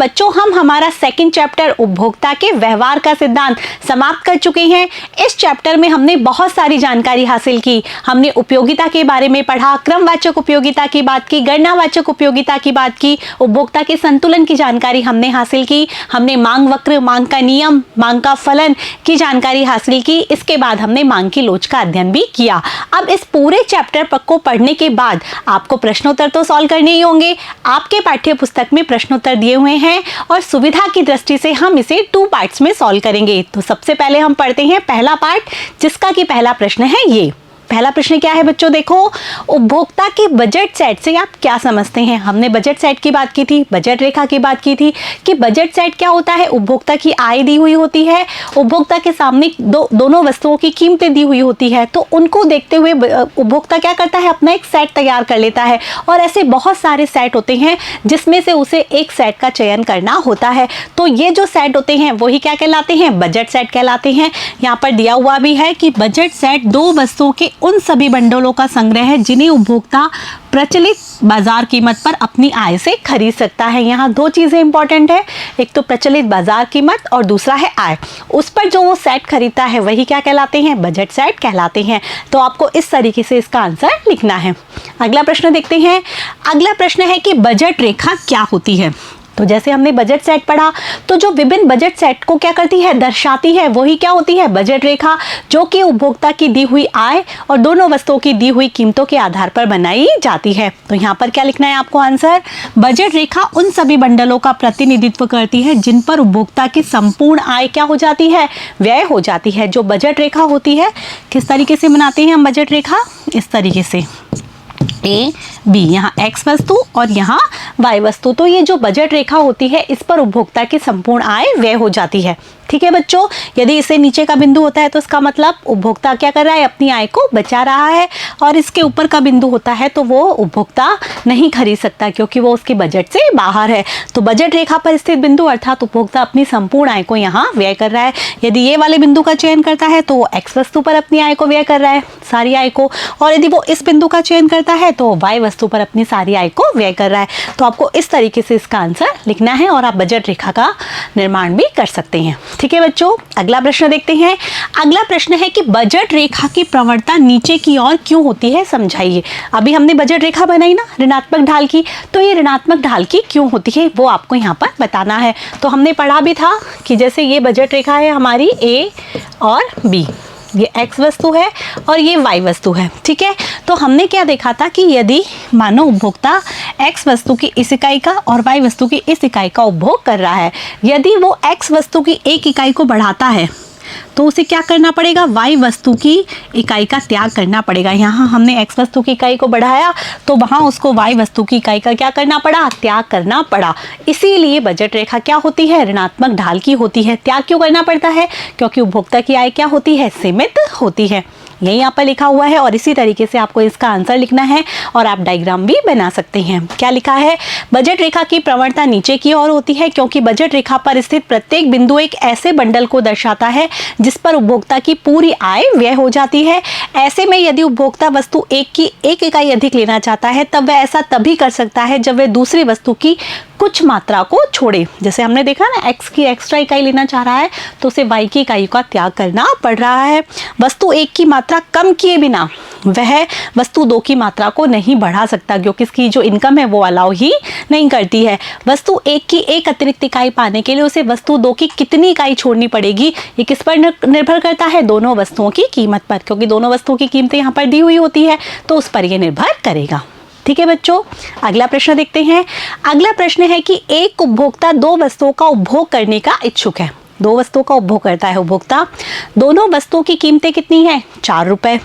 बच्चों हम हमारा सेकंड चैप्टर उपभोक्ता के व्यवहार का सिद्धांत समाप्त कर चुके हैं। इस चैप्टर में हमने बहुत सारी जानकारी हासिल की। हमने उपयोगिता के बारे में पढ़ा, क्रमवाचक उपयोगिता की बात की, गणनावाचक उपयोगिता की बात की, उपभोक्ता के संतुलन की जानकारी हमने हासिल की। हमने मांग वक्र, मांग का नियम, मांग का फलन की जानकारी हासिल की। इसके बाद हमने मांग की लोच का अध्ययन भी किया। अब इस पूरे चैप्टर को पढ़ने के बाद आपको प्रश्नोत्तर तो सॉल्व करने ही होंगे। आपके पाठ्य पुस्तक में प्रश्नोत्तर दिए हुए हैं और सुविधा की दृष्टि से हम इसे 2 पार्ट्स में सॉल्व करेंगे। तो सबसे पहले हम पढ़ते हैं पहला पार्ट, जिसका कि पहला प्रश्न है ये। पहला प्रश्न क्या है बच्चों, देखो, उपभोक्ता के बजट सेट से आप क्या समझते हैं। हमने बजट सेट की बात की थी, बजट रेखा की बात की थी कि बजट सेट क्या होता है। उपभोक्ता की आय दी हुई होती है, उपभोक्ता के सामने दोनों वस्तुओं की कीमतें दी हुई होती है, तो उनको देखते हुए उपभोक्ता क्या करता है, अपना एक सेट तैयार कर लेता है। और ऐसे बहुत सारे सेट होते हैं जिसमें से उसे एक सेट का चयन करना होता है। तो ये जो सेट होते हैं वही क्या कहलाते हैं, बजट सेट कहलाते हैं। यहाँ पर दिया हुआ भी है कि बजट सेट 2 वस्तुओं के उन सभी बंडलों का संग्रह है जिन्हें उपभोक्ता प्रचलित बाजार कीमत पर अपनी आय से खरीद सकता है। यहाँ 2 चीजें इंपॉर्टेंट है, एक तो प्रचलित बाजार कीमत और दूसरा है आय। उस पर जो वो सेट खरीदता है वही क्या कहलाते हैं, बजट सेट कहलाते हैं। तो आपको इस तरीके से इसका आंसर लिखना है। अगला प्रश्न देखते हैं। अगला प्रश्न है कि बजट रेखा क्या होती है। तो जैसे हमने बजट सेट पढ़ा, तो जो विभिन्न बजट सेट को क्या करती है, दर्शाती है, वही क्या होती है, बजट रेखा, जो कि उपभोक्ता की दी हुई आय और दोनों वस्तुओं की दी हुई कीमतों के आधार पर बनाई जाती है। तो यहाँ पर क्या लिखना है आपको आंसर, बजट रेखा उन सभी बंडलों का प्रतिनिधित्व करती है जिन पर उपभोक्ता की संपूर्ण आय क्या हो जाती है, व्यय हो जाती है। जो बजट रेखा होती है, किस तरीके से बनाते हैं हम बजट रेखा, इस तरीके से ए बी, यहाँ एक्स वस्तु और यहाँ वाई वस्तु। तो ये जो बजट रेखा होती है इस पर उपभोक्ता की संपूर्ण आय व्यय हो जाती है। ठीक है बच्चों, यदि इससे नीचे का बिंदु होता है तो इसका मतलब उपभोक्ता क्या कर रहा है, अपनी आय को बचा रहा है। और इसके ऊपर का बिंदु होता है तो वो उपभोक्ता नहीं खरीद सकता क्योंकि वो उसके बजट से बाहर है। तो बजट रेखा पर स्थित बिंदु अर्थात उपभोक्ता अपनी संपूर्ण आय को यहाँ व्यय कर रहा है। यदि ये वाले बिंदु का चयन करता है तो वो एक्स वस्तु पर अपनी आय को व्यय कर रहा है, सारी आय को। और यदि वो इस बिंदु का चयन करता है तो वाई वस्तु पर अपनी सारी आय को व्यय कर रहा है। तो आपको इस तरीके से इसका आंसर लिखना है और आप बजट रेखा का निर्माण भी कर सकते हैं। ठीक है बच्चों, अगला प्रश्न देखते हैं। अगला प्रश्न है कि बजट रेखा की प्रवणता नीचे की ओर क्यों होती है, समझाइए। अभी हमने बजट रेखा बनाई ना ऋणात्मक ढाल की, तो ये ऋणात्मक ढाल की क्यों होती है वो आपको यहाँ पर बताना है। तो हमने पढ़ा भी था कि जैसे ये बजट रेखा है हमारी ए और बी, ये x वस्तु है और ये y वस्तु है। ठीक है, तो हमने क्या देखा था कि यदि मानो उपभोक्ता x वस्तु की इस इकाई का और y वस्तु की इस इकाई का उपभोग कर रहा है, यदि वो x वस्तु की एक इकाई को बढ़ाता है तो उसे क्या करना पड़ेगा, y वस्तु की इकाई का त्याग करना पड़ेगा। यहाँ हमने x वस्तु की इकाई को बढ़ाया तो वहाँ उसको y वस्तु की इकाई का क्या करना पड़ा, त्याग करना पड़ा। इसीलिए बजट रेखा क्या होती है, ऋणात्मक ढाल की होती है। त्याग क्यों करना पड़ता है, क्योंकि उपभोक्ता की आय क्या होती है, सीमित होती है। यही यहाँ पर लिखा हुआ है और इसी तरीके से आपको इसका आंसर लिखना है और आप डायग्राम भी बना सकते हैं। क्या लिखा है, बजट रेखा की प्रवणता नीचे की ओर होती है क्योंकि बजट रेखा पर स्थित प्रत्येक बिंदु एक ऐसे बंडल को दर्शाता है जिस पर उपभोक्ता की पूरी आय व्यय हो जाती है। ऐसे में यदि उपभोक्ता वस्तु एक की एक इकाई अधिक लेना चाहता है तब वह ऐसा तभी कर सकता है जब वह दूसरी वस्तु की कुछ मात्रा को छोड़े। जैसे हमने देखा ना, x की एक्स्ट्रा इकाई लेना चाह रहा है तो उसे y की इकाई का त्याग करना पड़ रहा है। वस्तु 1 की मात्रा कम किए बिना वह वस्तु 2 की मात्रा को नहीं बढ़ा सकता क्योंकि इसकी जो इनकम है वो अलाउ ही नहीं करती है। वस्तु 1 की एक अतिरिक्त इकाई पाने के लिए उसे वस्तु 2 की कितनी इकाई छोड़नी पड़ेगी, ये किस पर निर्भर करता है, दोनों वस्तुओं की कीमत पर, क्योंकि दोनों वस्तुओं की कीमतें यहाँ पर दी हुई होती है तो उस पर यह निर्भर करेगा। ठीक है बच्चों, अगला प्रश्न देखते हैं। अगला प्रश्न है कि एक उपभोक्ता 2 वस्तुओं का उपभोग करने का इच्छुक है। 2 वस्तुओं का उपभोग करता है उपभोक्ता। दोनों वस्तुओं की कीमतें कितनी है, 4 रुपए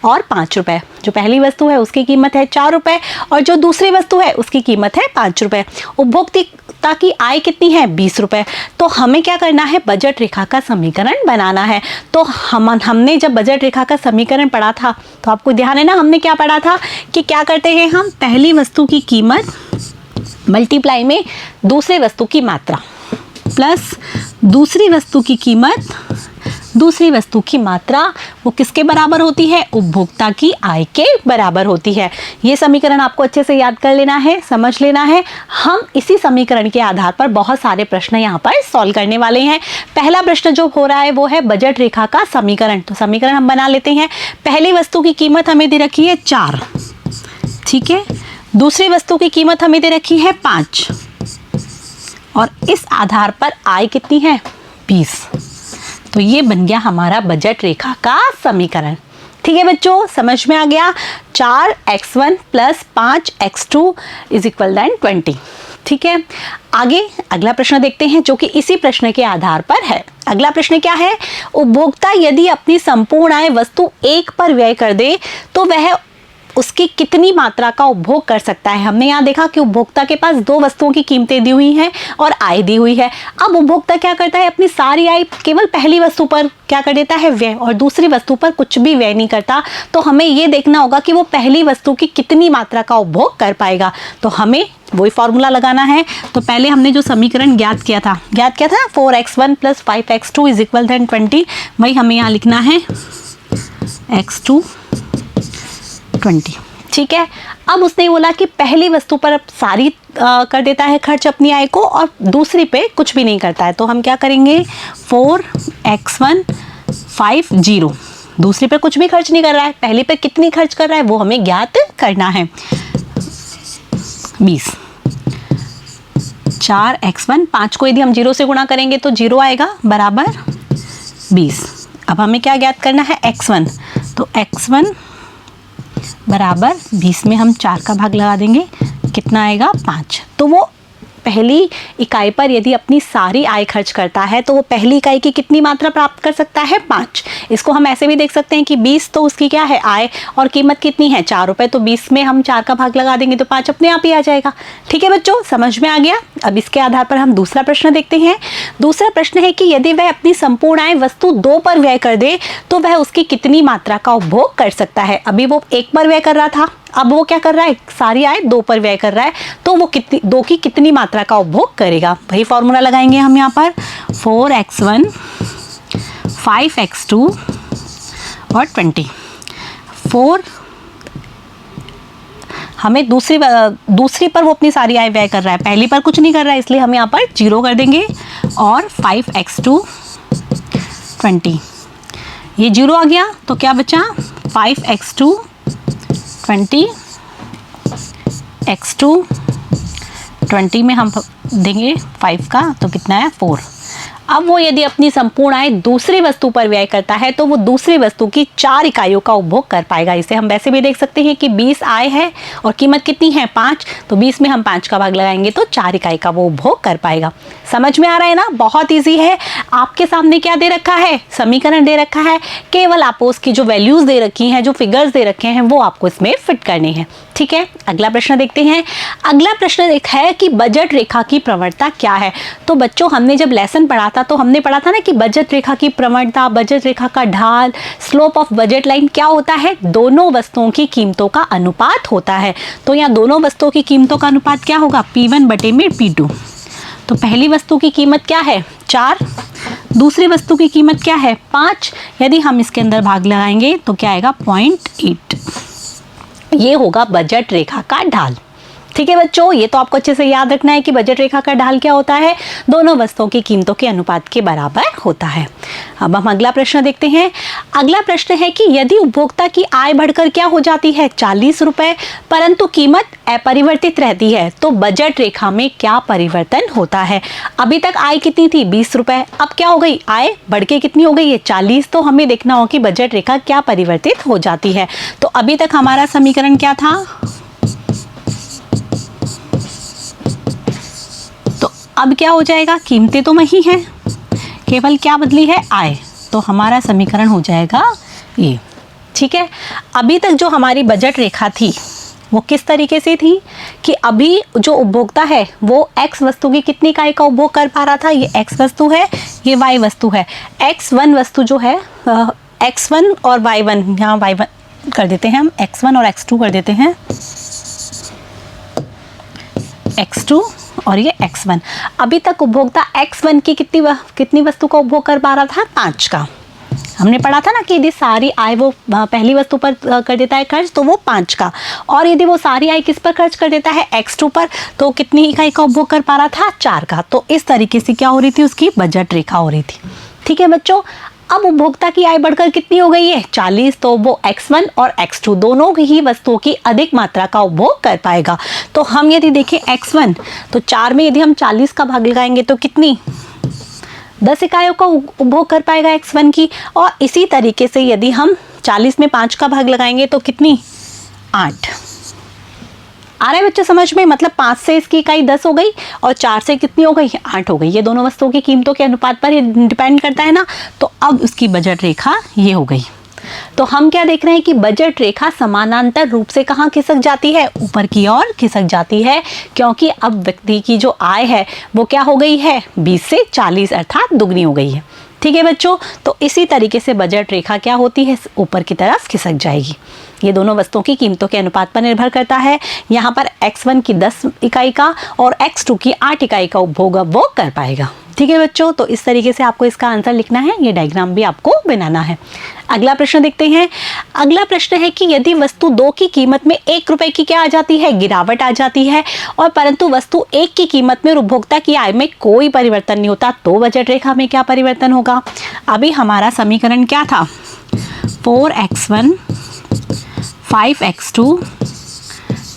और 5 रुपए। जो पहली वस्तु है उसकी कीमत है 4 रुपए और जो दूसरी वस्तु है उसकी कीमत है 5 रुपए। उपभोक्ता की आय कितनी है, 20 रुपए। तो हमें क्या करना है, बजट रेखा का समीकरण बनाना है। तो हमने जब बजट रेखा का समीकरण पढ़ा था तो आपको ध्यान है ना, हमने क्या पढ़ा था कि क्या करते हैं हम, पहली वस्तु की कीमत मल्टीप्लाई में दूसरी वस्तु की मात्रा प्लस दूसरी वस्तु की कीमत दूसरी वस्तु की मात्रा वो किसके बराबर होती है? उपभोक्ता की आय के बराबर होती है। ये समीकरण आपको अच्छे से याद कर लेना है, समझ लेना है। हम इसी समीकरण के आधार पर बहुत सारे प्रश्न यहाँ पर सॉल्व करने वाले हैं। पहला प्रश्न जो हो रहा है वो है बजट रेखा का समीकरण। तो समीकरण हम बना लेते हैं। पहली वस्तु की कीमत हमें दे रखी है 4, ठीक है। दूसरी वस्तु की कीमत हमें दे रखी है 5 और इस आधार पर आय कितनी है? 20। तो ये बन गया हमारा बजट रेखा का समीकरण। ठीक है बच्चों, समझ में आ गया? 4x1 plus 5x2 is equal then 20। ठीक है, आगे अगला प्रश्न देखते हैं जो कि इसी प्रश्न के आधार पर है। अगला प्रश्न क्या है? उपभोक्ता यदि अपनी संपूर्ण आय वस्तु 1 पर व्यय कर दे तो वह उसकी कितनी मात्रा का उपभोग कर सकता है? हमने यहाँ देखा कि उपभोक्ता के पास 2 वस्तुओं की कीमतें दी हुई हैं और आय दी हुई है। अब उपभोक्ता क्या करता है? अपनी सारी आय केवल पहली वस्तु पर क्या कर देता है? व्यय, और दूसरी वस्तु पर कुछ भी व्यय नहीं करता। तो हमें ये देखना होगा कि वो पहली वस्तु की कितनी मात्रा का उपभोग कर पाएगा। तो हमें वही फॉर्मूला लगाना है। तो पहले हमने जो समीकरण ज्ञात किया था 4x1 plus 5x2 is equal then 20, वही हमें यहाँ लिखना है x2 20। ठीक है, अब उसने बोला कि पहली वस्तु पर सारी कर देता है खर्च अपनी आय को और दूसरी पे कुछ भी नहीं करता है। तो हम क्या करेंगे? 4x1 5 0, दूसरी पे कुछ भी खर्च नहीं कर रहा है, पहली पे कितनी खर्च कर रहा है वो हमें ज्ञात करना है। 20, 4x1, 5 को यदि हम 0 से गुणा करेंगे तो 0 आएगा बराबर 20। अब हमें क्या ज्ञात करना है? x1। तो x1 बराबर 20 में हम 4 का भाग लगा देंगे, कितना आएगा? 5। तो वो पहली इकाई पर यदि अपनी सारी आय खर्च करता है तो वो पहली इकाई की कितनी मात्रा प्राप्त कर सकता है? 5। इसको हम ऐसे भी देख सकते हैं कि 20 तो उसकी क्या है? आय, और कीमत कितनी है? 4 रुपये। तो 20 में हम 4 का भाग लगा देंगे तो 5 अपने आप ही आ जाएगा। ठीक है बच्चों, समझ में आ गया? अब इसके आधार पर हम दूसरा प्रश्न देखते हैं। दूसरा प्रश्न है कि यदि वह अपनी संपूर्ण आय वस्तु 2 पर व्यय कर दे तो वह उसकी कितनी मात्रा का उपभोग कर सकता है? अभी वो 1 पर व्यय कर रहा था, अब वो क्या कर रहा है? सारी आय 2 पर व्यय कर रहा है, तो वो 2 की कितनी मात्रा का उपभोग करेगा? वही फॉर्मूला लगाएंगे हम यहाँ पर। 4x1 5x2 और 20। 4 हमें दूसरी पर वो अपनी सारी आय व्यय कर रहा है, पहली पर कुछ नहीं कर रहा है, इसलिए हम यहाँ पर 0 कर देंगे। और 5x2 20, ये 0 आ गया तो क्या बचा? 5x2 20, x2 20 में हम देंगे 5 का, तो कितना है? 4। अब वो यदि अपनी संपूर्ण आय दूसरी वस्तु पर व्यय करता है तो वो दूसरी वस्तु की 4 इकाइयों का उपभोग कर पाएगा। इसे हम वैसे भी देख सकते हैं कि 20 आय है और कीमत कितनी है? 5। तो 20 में हम 5 का भाग लगाएंगे तो 4 इकाई का वो उपभोग कर पाएगा। समझ में आ रहा है ना? बहुत ईजी है। आपके सामने क्या दे रखा है? समीकरण दे रखा है, केवल आपको उसकी जो वैल्यूज दे रखी हैं, जो फिगर्स दे रखे हैं, वो आपको इसमें फिट करने हैं। ठीक है, अगला प्रश्न देखते हैं। अगला प्रश्न एक है कि बजट रेखा की प्रवणता क्या है? तो बच्चों, हमने जब लेसन पढ़ा था तो हमने पढ़ा था ना कि बजट रेखा की प्रवणता, बजट रेखा का ढाल, स्लोप ऑफ बजट लाइन क्या होता है? दोनों वस्तुओं की कीमतों का अनुपात होता है। तो यहाँ दोनों वस्तुओं की कीमतों का अनुपात क्या होगा? P1 बटे में P2। तो पहली वस्तु की कीमत क्या है? 4, दूसरी वस्तु की कीमत क्या है? 5। यदि हम इसके अंदर भाग लगाएंगे तो क्या आएगा? 0.8। ये होगा बजट रेखा का ढाल। ठीक है बच्चों, ये तो आपको अच्छे से याद रखना है कि बजट रेखा का ढाल क्या होता है? दोनों वस्तुओं की कीमतों के अनुपात के बराबर होता है। अब हम अगला प्रश्न देखते हैं। अगला प्रश्न है कि यदि उपभोक्ता की आय बढ़कर क्या हो जाती है? 40 रुपए, परंतु कीमत अपरिवर्तित रहती है, तो बजट रेखा में क्या परिवर्तन होता है? अभी तक आय कितनी थी? 20 रुपए, अब क्या हो गई? आय बढ़ के कितनी हो गई है? 40। तो हमें देखना होगा कि बजट रेखा क्या परिवर्तित हो जाती है। तो अभी तक हमारा समीकरण क्या था? अब क्या हो जाएगा? कीमतें तो वही हैं, केवल क्या बदली है? आय। तो हमारा समीकरण हो जाएगा ये। ठीक है, अभी तक जो हमारी बजट रेखा थी वो किस तरीके से थी कि अभी जो उपभोक्ता है वो x वस्तु की कितनी इकाई का उपभोग कर पा रहा था? ये x वस्तु है, ये y वस्तु है। x1 वस्तु जो है x1 और y1, यहाँ y1 कर देते हैं हम, x1 और x2 कर देते हैं, x2 और ये x1। अभी तक उपभोक्ता x1 की कितनी वस्तु का उपभोग कर पा रहा था? 5 का। हमने पढ़ा था ना कि यदि सारी आय वो पहली वस्तु पर कर देता है खर्च तो वो 5 का, और यदि वो सारी आय किस पर खर्च कर देता है x2 पर, तो कितनी इकाई का उपभोग कर पा रहा था 4 का। तो इस तरीके से क्या हो रही थी, उसकी बजट रेखा हो रही थी। ठीक है बच्चों, अब उपभोक्ता की आय बढ़कर कितनी हो गई है 40, तो वो x1 और x2 दोनों ही वस्तुओं की अधिक मात्रा का उपभोग कर पाएगा। तो हम यदि देखें x1, तो 4 में यदि हम 40 का भाग लगाएंगे तो कितनी 10 इकाइयों का उपभोग कर पाएगा x1 की, और इसी तरीके से यदि हम 40 में 5 का भाग लगाएंगे तो कितनी 8। आ रहा है बच्चों समझ में, मतलब 5 से इसकी इकाई 10 हो गई और 4 से कितनी हो गई 8 हो गई। ये दोनों वस्तुओं की कीमतों के अनुपात पर डिपेंड करता है ना। तो अब उसकी बजट रेखा ये हो गई। तो हम क्या देख रहे हैं कि बजट रेखा समानांतर रूप से कहाँ खिसक जाती है, ऊपर की ओर खिसक जाती है, क्योंकि अब व्यक्ति की जो आय है वो क्या हो गई है 20 से 40 अर्थात दुगनी हो गई है। ठीक है बच्चों, तो इसी तरीके से बजट रेखा क्या होती है, ऊपर की तरफ खिसक जाएगी। ये दोनों वस्तुओं की कीमतों के अनुपात पर निर्भर करता है। यहाँ पर x1 की 10 इकाई का और x2 की 8 इकाई का उपभोग अब वो कर पाएगा। ठीक है बच्चों, तो इस तरीके से आपको इसका आंसर लिखना है, ये डायग्राम भी आपको बनाना है। अगला प्रश्न देखते हैं। अगला प्रश्न है कि यदि वस्तु 2 की कीमत में 1 रुपए की क्या आ जाती है, गिरावट आ जाती है, और परंतु वस्तु 1 की कीमत में उपभोक्ता की आय में कोई परिवर्तन नहीं होता, तो बजट रेखा में क्या परिवर्तन होगा। अभी हमारा समीकरण क्या था, 4x1 5x2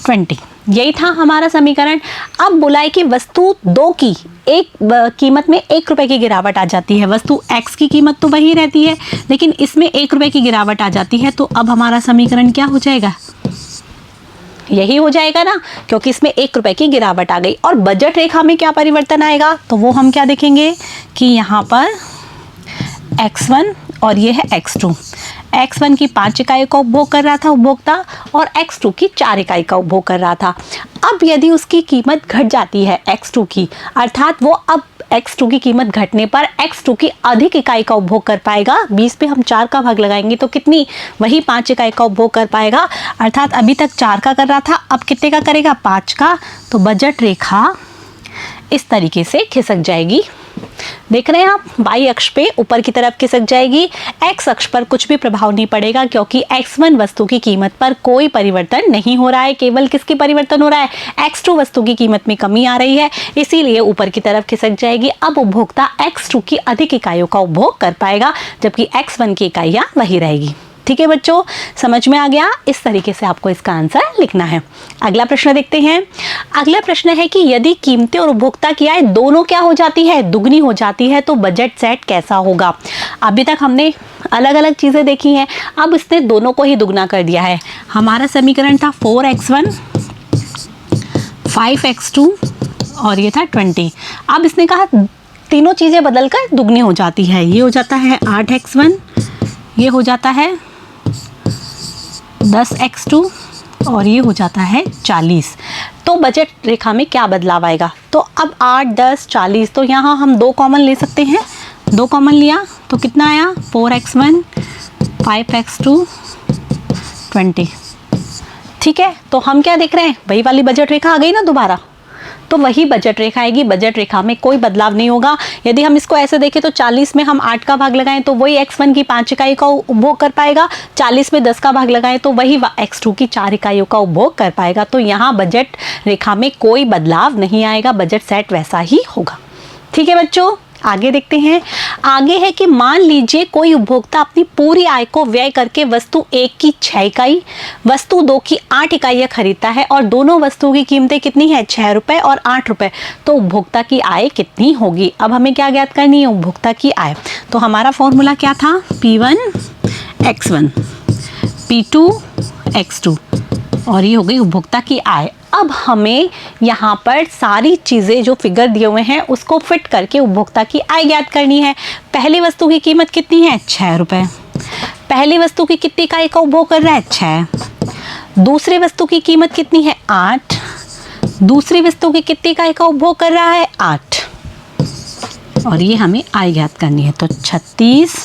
20, यही था हमारा समीकरण। अब बोला है कि वस्तु 2 की कीमत में 1 रुपए की गिरावट आ जाती है। वस्तु x की कीमत तो वही रहती है, लेकिन इसमें 1 रुपए की गिरावट आ जाती है। तो अब हमारा समीकरण क्या हो जाएगा, यही हो जाएगा ना, क्योंकि इसमें 1 रुपए की गिरावट आ गई। और बजट रेखा में क्या परिवर्तन आएगा, तो वो हम क्या देखेंगे कि यहाँ पर x1 और ये है x2। x1 की 5 इकाई का उपभोग कर रहा था उपभोक्ता, और x2 की 4 इकाई का उपभोग कर रहा था। अब यदि उसकी कीमत घट जाती है x2 की, अर्थात वो अब x2 की कीमत घटने पर x2 की अधिक इकाई का उपभोग कर पाएगा। 20 पे हम 4 का भाग लगाएंगे तो कितनी, वही 5 इकाई का उपभोग कर पाएगा। अर्थात अभी तक 4 का कर रहा था, अब कितने का करेगा 5 का। तो बजट रेखा इस तरीके से खिसक जाएगी। देख रहे हैं आप, y अक्ष पे ऊपर की तरफ खिसक जाएगी, x अक्ष पर कुछ भी प्रभाव नहीं पड़ेगा, क्योंकि x1 वस्तु की कीमत पर कोई परिवर्तन नहीं हो रहा है। केवल किसकी परिवर्तन हो रहा है, x2 वस्तु की कीमत में कमी आ रही है, इसीलिए ऊपर की तरफ खिसक जाएगी। अब उपभोक्ता x2 की अधिक इकाइयों का उपभोग कर पाएगा, जबकि x1 की इकाइयां वही रहेगी। ठीक है बच्चों, समझ में आ गया। इस तरीके से आपको इसका आंसर लिखना है। अगला प्रश्न देखते हैं। अगला प्रश्न है कि यदि कीमतें और उपभोक्ता की आय दोनों क्या हो जाती है, दुगनी हो जाती है, तो बजट सेट कैसा होगा। अभी तक हमने अलग अलग चीज़ें देखी हैं, अब इसने दोनों को ही दुगना कर दिया है। हमारा समीकरण था 4x1 5x2 और ये था 20। अब इसने कहा तीनों चीज़ें बदलकर दुगनी हो जाती है। ये हो जाता है 8x1, ये हो जाता है 10x2 और ये हो जाता है 40। तो बजट रेखा में क्या बदलाव आएगा, तो अब 8, 10, 40, तो यहाँ हम 2 कॉमन ले सकते हैं। 2 कॉमन लिया तो कितना आया, 4x1 5x2 20। ठीक है, तो हम क्या देख रहे हैं, वही वाली बजट रेखा आ गई ना दोबारा, तो वही बजट रेखा आएगी। बजट रेखा में कोई बदलाव नहीं होगा। यदि हम इसको ऐसे देखें तो 40 में हम 8 का भाग लगाएं तो वही x1 की 5 इकाई का उपभोग कर पाएगा, 40 में 10 का भाग लगाएं तो वही x2 की 4 इकाइयों का उपभोग कर पाएगा। तो यहाँ बजट रेखा में कोई बदलाव नहीं आएगा, बजट सेट वैसा ही होगा। ठीक है बच्चों, आगे देखते हैं। आगे है कि मान लीजिए कोई उपभोक्ता अपनी पूरी आय को व्यय करके वस्तु 1 की 6 इकाई, वस्तु 2 की 8 इकाइयाँ खरीदता है, और दोनों वस्तुओं की कीमतें कितनी है, 6 रुपये और 8 रुपये। तो उपभोक्ता की आय कितनी होगी। अब हमें क्या ज्ञात करनी है, उपभोक्ता की आय। तो हमारा फॉर्मूला क्या था, P1 x1 P2 x2, और ये हो गई उपभोक्ता की आय। अब हमें यहाँ पर सारी चीज़ें जो फिगर दिए हुए हैं उसको फिट करके उपभोक्ता की आय ज्ञात करनी है। पहली वस्तु की कीमत कितनी है, 6 रुपये। पहली वस्तु की कितनी इकाई का उपभोग कर रहा है, 6। दूसरी वस्तु की कीमत कितनी है, 8। दूसरी वस्तु की कितनी इकाई का उपभोग कर रहा है, 8। और ये हमें आय ज्ञात करनी है। तो 36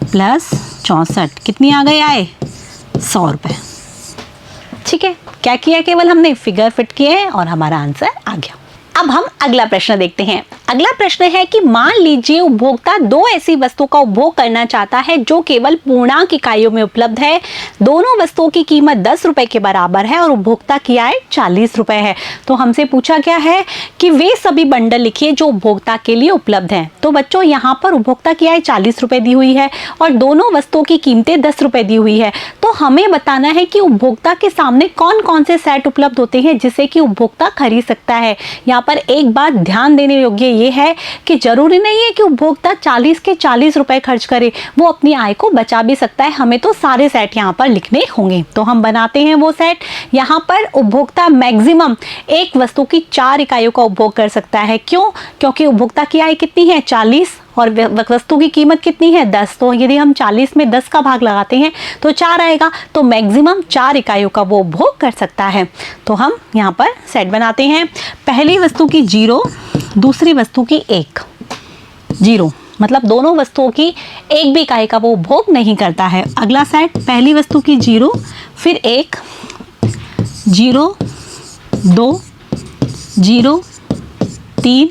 + 64 कितनी आ गई आय, 100 रुपये। ठीक है, क्या किया, केवल हमने फिगर फिट किए हैं और हमारा आंसर आ गया। अब हम अगला प्रश्न देखते हैं। अगला प्रश्न है कि मान लीजिए उपभोक्ता दो ऐसी वस्तु का उपभोग करना चाहता है जो केवल पूर्णांक इकाइयों में उपलब्ध है। दोनों वस्तुओं की कीमत 10 रुपए के बराबर है और उपभोक्ता की आय 40 रुपए है। तो हमसे पूछा गया है कि वे सभी बंडल लिखिए जो उपभोक्ता के लिए उपलब्ध हैं। तो बच्चों यहाँ पर उपभोक्ता की आय 40 रुपए दी हुई है और दोनों वस्तुओं की कीमतें 10 रुपए दी हुई है। तो हमें बताना है कि उपभोक्ता के सामने कौन कौन से सेट उपलब्ध होते हैं जिसे कि उपभोक्ता खरीद सकता है। यहाँ पर एक बात ध्यान देने योग्य ये है कि जरूरी नहीं है कि उपभोक्ता 40 के 40 रुपए खर्च करे, वो अपनी आय को बचा भी सकता है। हमें तो सारे सेट यहाँ पर लिखने होंगे, तो हम बनाते हैं वो सेट। यहाँ पर उपभोक्ता मैक्सिमम एक वस्तु की 4 इकाइयों का उपभोग कर सकता है। क्यों? क्योंकि उपभोक्ता की आय कितनी है 40 और वस्तु की कीमत कितनी है 10। तो यदि हम 40 में 10 का भाग लगाते हैं तो 4 आएगा, तो मैक्सिमम 4 इकाइयों का वो उपभोग कर सकता है। तो हम यहाँ पर सेट बनाते हैं। पहली वस्तु की 0, दूसरी वस्तु की 1। 0 मतलब दोनों वस्तुओं की एक भी इकाई का वो उपभोग नहीं करता है। अगला सेट, पहली वस्तु की 0, फिर 1, 0, 2, 0, 3,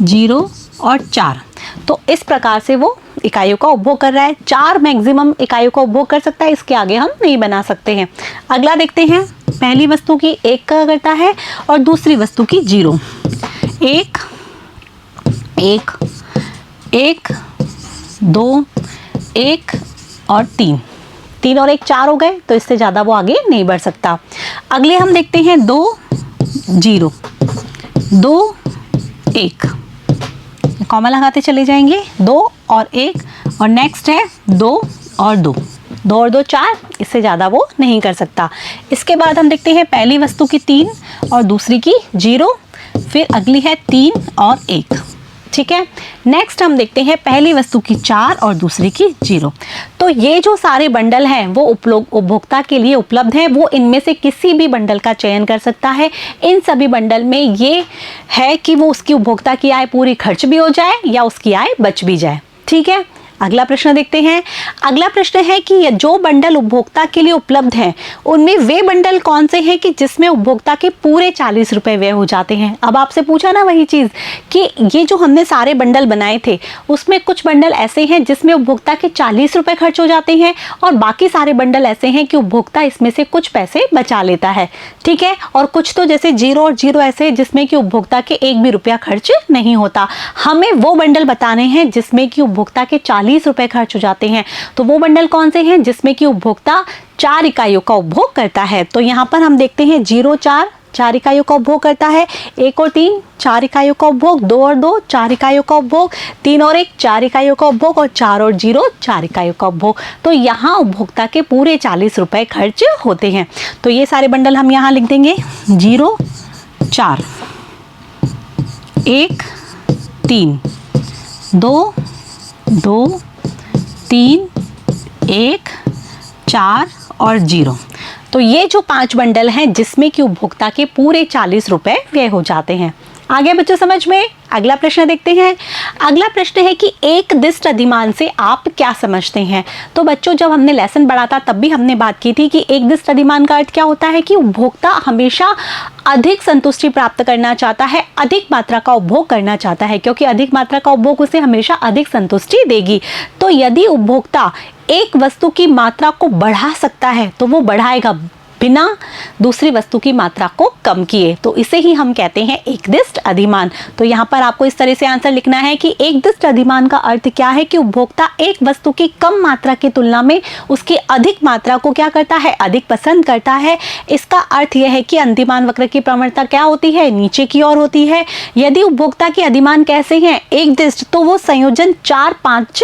0 और 4। तो इस प्रकार से वो इकाइयों का उपभोग कर रहा है। 4 मैक्सिमम इकाइयों का उपभोग कर सकता है, इसके आगे हम नहीं बना सकते हैं। अगला देखते हैं, पहली वस्तु की 1 का करता है और दूसरी वस्तु की 0। 1, 1, 1, 2, 1 और 3। 3 और 1 4 हो गए, तो इससे ज़्यादा वो आगे नहीं बढ़ सकता। अगले हम देखते हैं 2, 0, 2, 1। कॉमा लगाते चले जाएंगे, 2 और 1 और नेक्स्ट है 2 और 2। 2 और 2 4, इससे ज़्यादा वो नहीं कर सकता। इसके बाद हम देखते हैं पहली वस्तु की 3 और दूसरी की 0, फिर अगली है 3 और 1। ठीक है, नेक्स्ट हम देखते हैं पहली वस्तु की 4 और दूसरी की 0। तो ये जो सारे बंडल हैं वो उपभोक्ता के लिए उपलब्ध हैं। वो इनमें से किसी भी बंडल का चयन कर सकता है। इन सभी बंडल में ये है कि वो उसकी उपभोक्ता की आय पूरी खर्च भी हो जाए या उसकी आय बच भी जाए। ठीक है, अगला प्रश्न देखते हैं। अगला प्रश्न है कि जो बंडल उपभोक्ता के लिए उपलब्ध हैं उनमें वे बंडल कौन से हैं कि जिसमें उपभोक्ता के पूरे 40 रुपए व्यय हो जाते हैं। अब आपसे पूछा ना वही चीज़ कि ये जो हमने सारे बंडल बनाए थे उसमें कुछ बंडल ऐसे हैं जिसमें उपभोक्ता के 40 रुपए खर्च हो जाते हैं और बाकी सारे बंडल ऐसे हैं कि उपभोक्ता इसमें से कुछ पैसे बचा लेता है। ठीक है, और कुछ तो जैसे 0 और 0 ऐसे हैं जिसमें कि उपभोक्ता के 1 भी रुपया खर्च नहीं होता। हमें वो बंडल बताने हैं जिसमें कि उपभोक्ता के 40 रुपए खर्च हो जाते हैं। तो वो बंडल कौन से हैं जिसमें कि उपभोक्ता 4 इकाइयों का उपभोग करता है। तो यहाँ पर हम देखते हैं 0 4 इकाइयों का उपभोग करता है, 1 और 3 4 इकाइयों का उपभोग, 2 और 2 4 इकाइयों का उपभोग, 3 और 1 4 इकाइयों का उपभोग और 4 और 0 4 इकाइयों का उपभोग। तो यहाँ उपभोक्ता के पूरे 40 रुपए खर्च होते हैं। तो ये सारे बंडल हम यहाँ लिख देंगे। 0 4 1 3 2 2 3 1 4 और 0। तो ये जो 5 बंडल हैं जिसमें कि उपभोक्ता के पूरे 40 रुपए व्यय हो जाते हैं। आगे बच्चों समझ में। अगला प्रश्न देखते हैं। अगला प्रश्न है कि एक दिष्ट अधिमान से आप क्या समझते हैं। तो बच्चों जब हमने लेसन पढ़ा था तब भी हमने बात की थी कि एक दिष्ट अधिमान का अर्थ क्या होता है कि उपभोक्ता हमेशा अधिक संतुष्टि प्राप्त करना चाहता है, अधिक मात्रा का उपभोग करना चाहता है, क्योंकि अधिक मात्रा का उपभोग उसे हमेशा अधिक संतुष्टि देगी। तो यदि उपभोक्ता एक वस्तु की मात्रा को बढ़ा सकता है तो वो बढ़ाएगा बिना दूसरी वस्तु की मात्रा को कम किए। तो इसे ही हम कहते हैं एकदिष्ट अधिमान। तो यहाँ पर आपको इस तरह से आंसर लिखना है कि एकदिष्ट अधिमान का अर्थ क्या है कि उपभोक्ता एक वस्तु की कम मात्रा की तुलना में उसकी अधिक मात्रा को क्या करता है, अधिक पसंद करता है। इसका अर्थ यह है कि अधिमान वक्र की प्रवणता क्या होती है, नीचे की ओर होती है। यदि उपभोक्ता के अधिमान कैसे हैं, एकदिष्ट, तो वो संयोजन 4 5,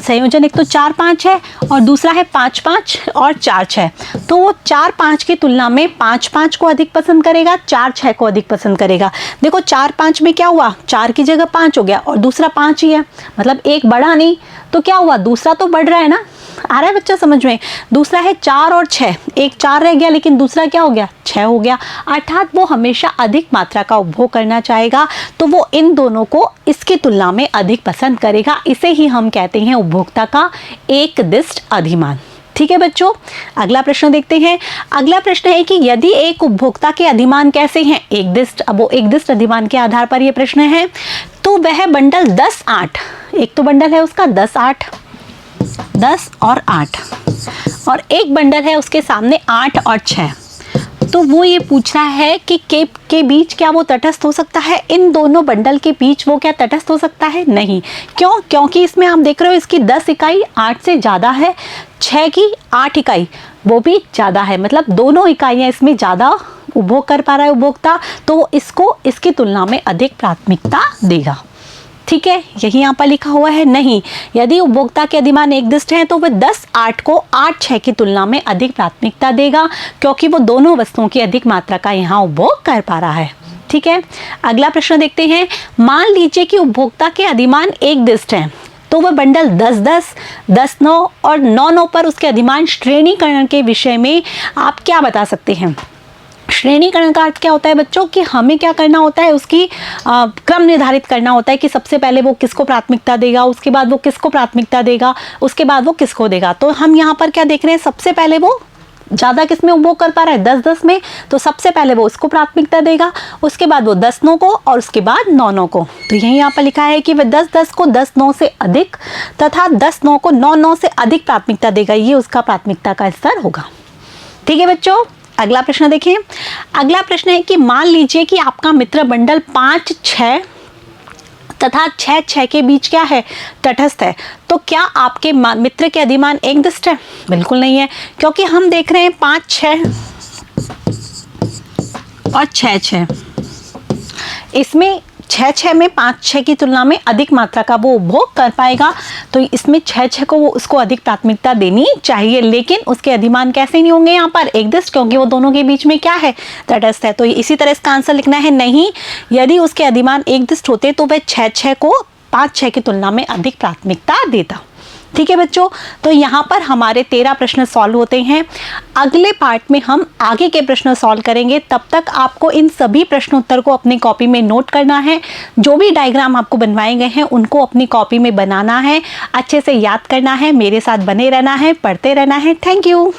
संयोजन एक तो 4 5 है और दूसरा है 5 5 और 4 6। तो वो 4 5 की तुलना में 5 5 को अधिक पसंद करेगा, 4 6 को अधिक पसंद करेगा। देखो 4 5 में क्या हुआ, 4 की जगह 5 हो गया और दूसरा 5 ही है, मतलब एक बढ़ा नहीं तो क्या हुआ, दूसरा तो बढ़ रहा है ना। आ रहा है बच्चा समझ में। दूसरा है 4 और 6, एक 4 रह गया लेकिन दूसरा क्या हो गया, 6 हो गया। अर्थात वो हमेशा अधिक मात्रा का उपभोग करना चाहेगा, तो वो इन दोनों को इसकी तुलना में अधिक पसंद करेगा। इसे ही हम कहते हैं उपभोक्ता का एकदिष्ट अधिमान। ठीक है बच्चों, अगला प्रश्न देखते हैं। अगला प्रश्न है कि यदि एक उपभोक्ता के अधिमान कैसे हैं, एकदिष्ट। अब वो एकदिष्ट अधिमान के आधार पर ये प्रश्न है। तो वह बंडल 10, 8, एक तो बंडल है उसका 10, 8, 10 और 8, और एक बंडल है उसके सामने 8 और 6। तो वो ये पूछ रहा है कि के बीच क्या वो तटस्थ हो सकता है? इन दोनों बंडल के बीच वो क्या तटस्थ हो सकता है? नहीं। क्यों? क्योंकि इसमें आप देख रहे हो इसकी 10 इकाई 8 से ज़्यादा है, 6 की 8 इकाई वो भी ज़्यादा है, मतलब दोनों इकाइयाँ इसमें ज़्यादा उपभोग कर पा रहा है उपभोक्ता, तो वो इसको इसकी तुलना में अधिक प्राथमिकता देगा। ठीक है, यही यहाँ पर लिखा हुआ है। नहीं, यदि उपभोक्ता के अधिमान एकदिष्ट हैं तो वह 10, 8 को 8, 6 की तुलना में अधिक प्राथमिकता देगा, क्योंकि वो दोनों वस्तुओं की अधिक मात्रा का यहाँ उपभोग कर पा रहा है। ठीक है, अगला प्रश्न देखते हैं। मान लीजिए कि उपभोक्ता के अधिमान एकदिष्ट हैं, तो वह बंडल 10, 10, 10, 9 और 9, 9 पर उसके अधिमान श्रेणीकरण के विषय में आप क्या बता सकते हैं? श्रेणीकरण का अर्थ क्या होता है बच्चों, कि हमें क्या करना होता है, उसकी क्रम निर्धारित करना होता है कि सबसे पहले वो किसको प्राथमिकता देगा, उसके बाद वो किसको प्राथमिकता देगा, उसके बाद वो किसको देगा। तो हम यहाँ पर क्या देख रहे हैं, सबसे पहले वो ज़्यादा किस में उपभोग कर पा रहा है, 10, 10 में, तो सबसे पहले वो उसको प्राथमिकता देगा, उसके बाद वो 10, 9 को और उसके बाद 9, 9 को। तो यही यहाँ पर लिखा है कि वह 10, 10 को 10, 9 से अधिक तथा 10, 9 को 9, 9 से अधिक प्राथमिकता देगा, ये उसका प्राथमिकता का स्तर होगा। ठीक है बच्चों, अगला प्रश्न देखें। अगला प्रश्न है कि मान लीजिए कि आपका मित्र बंडल 5, 6 तथा 6, 6 के बीच क्या है, तटस्थ है। तो क्या आपके मित्र के अधिमान एकदिष्ट है? बिल्कुल नहीं है, क्योंकि हम देख रहे हैं 5, 6 और 6, 6, इसमें 6, 6 में 5, 6 की तुलना में अधिक मात्रा का वो उपभोग कर पाएगा, तो इसमें 6, 6 को वो उसको अधिक प्राथमिकता देनी चाहिए, लेकिन उसके अधिमान कैसे नहीं होंगे यहाँ पर, एकदिष्ट, क्योंकि वो दोनों के बीच में क्या है, तटस्थ है। तो इसी तरह इसका आंसर लिखना है नहीं, यदि उसके अधिमान एकदिष्ट होते तो वह 6, 6 को 5, 6 की तुलना में अधिक प्राथमिकता देता। ठीक है बच्चों, तो यहाँ पर हमारे 13 प्रश्न सॉल्व होते हैं। अगले पार्ट में हम आगे के प्रश्न सॉल्व करेंगे, तब तक आपको इन सभी प्रश्नोत्तर को अपनी कॉपी में नोट करना है। जो भी डायग्राम आपको बनवाए गए हैं उनको अपनी कॉपी में बनाना है, अच्छे से याद करना है, मेरे साथ बने रहना है, पढ़ते रहना है। Thank you.